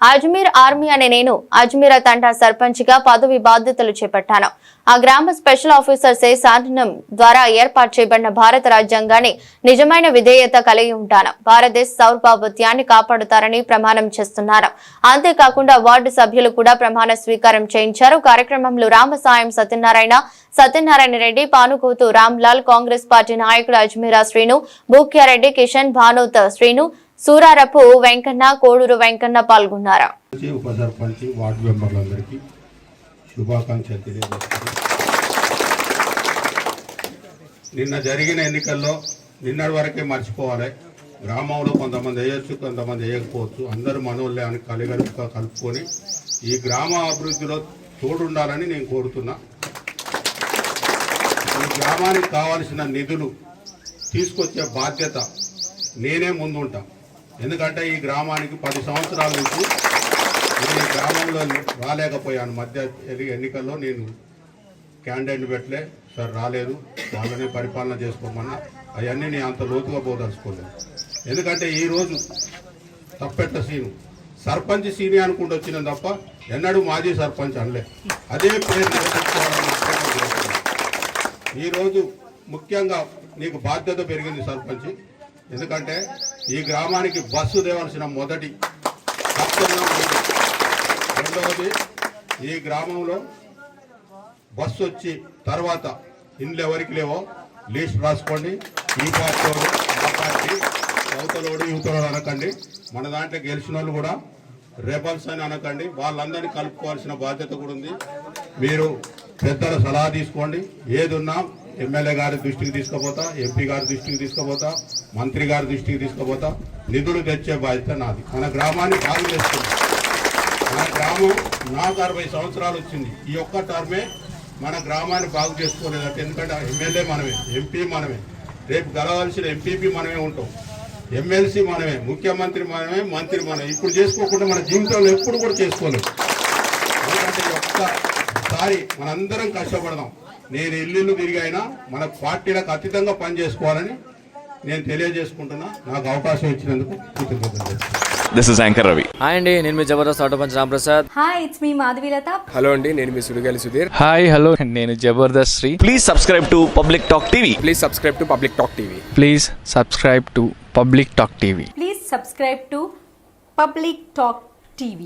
Ajmer army అనే నేను అజ్మీర్ తండా సర్పంచ్ గా పదవి బాధ్యతలు చేపట్టాను. ఆ గ్రామ స్పెషల్ ఆఫీసర్ శాసనం ద్వారా ఏర్పాటు చేయబడిన భారత రాజ్యాంగాన్ని నిజమైన విధేయత కలిగి ఉంటాను. భారతదేశ సార్వభౌమత్వాన్ని కాపాడుతారని ప్రమాణం చేస్తున్నారు. అంతేకాకుండా వార్డు సభ్యులు కూడా ప్రమాణ స్వీకారం చేయించారు. కార్యక్రమంలో రామసాయం సత్యనారాయణ రెడ్డి, పానుకోతు రామ్లాల్, కాంగ్రెస్ పార్టీ నాయకుడు అజ్మీరా శ్రీను, భూక్యారెడ్డి, కిషన్, భానోత్ శ్రీను, సూరారపు వెంకన్న, కోడూరు వెంకన్న పాల్గొన్నారు. నిన్న జరిగిన ఎన్నికల్లో నిన్నటి వరకే మర్చిపోవాలి. గ్రామంలో కొంతమంది వేయొచ్చు, కొంతమంది వేయకపోవచ్చు. అందరూ మనోళ్ళే అని కలిగలుపుగా కలుపుకొని ఈ గ్రామ అభివృద్ధిలో తోడుండాలని నేను కోరుతున్నా. ఈ గ్రామానికి కావాల్సిన నిధులు తీసుకొచ్చే బాధ్యత నేనే ముందుంటా. ఎందుకంటే ఈ గ్రామానికి 10 సంవత్సరాల నుంచి నేను ఈ గ్రామంలో రాలేకపోయాను. మధ్య ఎన్నికల్లో నేను క్యాండిడేట్ పెట్టలే, సార్ రాలేదు, వాళ్ళనే పరిపాలన చేసుకోమన్నా. అవన్నీ నేను అంత లోతుగా పోదలుచుకోలేదు. ఎందుకంటే ఈరోజు తప్పెట్ల సీను సర్పంచ్ సీని అనుకుంటూ వచ్చిన తప్ప ఎన్నడూ మాజీ సర్పంచ్ అనలే. అదే పేరు నిలబెట్టుకోవాలని ఈరోజు ముఖ్యంగా నీకు బాధ్యత పెరిగింది సర్పంచ్. ఎందుకంటే ఈ గ్రామానికి బస్సు తేవాల్సిన మొదటి కర్తవ్యం. రెండవది, ఈ గ్రామంలో బస్సు వచ్చి తర్వాత ఇండ్లు ఎవరికి లేవో లిస్ట్ రాసుకోండి. ఈ పార్టీ ఆ పార్టీ యువతలోడు యువతలోడు అనకండి. మన దాంట్లో గెలిచిన వాళ్ళు కూడా రెబల్స్ అని అనకండి. వాళ్ళందరినీ కలుపుకోవాల్సిన బాధ్యత కూడా ఉంది. మీరు పెద్దల సలహా తీసుకోండి. ఏదున్నా ఎమ్మెల్యే గారి దృష్టికి తీసుకుపోతా, ఎంపీ గారి దృష్టికి తీసుకుపోతా, మంత్రి గారి దృష్టికి తీసుకుపోతా. నిధులు తెచ్చే బాధ్యత నాది. మన గ్రామాన్ని బాగు చేస్తుంది. మన గ్రామం నాకు 60 సంవత్సరాలు వచ్చింది. ఈ ఒక్క టర్మే మన గ్రామాన్ని బాగు చేసుకోలేదంటే. ఎందుకంటే ఎమ్మెల్యే మనమే, ఎంపీ మనమే, రేపు గెలవాల్సిన ఎంపీపీ మనమే ఉంటాం, ఎమ్మెల్సీ మనమే, ముఖ్యమంత్రి మనమే, మంత్రి మనమే. ఇప్పుడు చేసుకోకుండా మన జీవితంలో ఎప్పుడు కూడా చేసుకోలేదు. ఎందుకంటే ఒక్కసారి మనందరం కష్టపడదాం. నేను ఇల్లు తిరిగి అయినా మన పార్టీలకు అతీతంగా పనిచేసుకోవాలని నేను తెలియజేసుకుంటున్నా. నాకు అవకాశం ఇచ్చినందుకు కృతజ్ఞతలు. This is anchor Ravi. Hi అండి, నేను మీ Jabardasth auto punch Ram Prasad. Hi, it's మీ మాధవీలత. హలో అండి, నేను మీ సుడిగాలి సుధీర్. హాయ్ హలో, నేను Jabardasth Sri. Please subscribe to public talk TV. Please subscribe to public talk TV. Please subscribe to public talk TV. Please subscribe to public talk TV.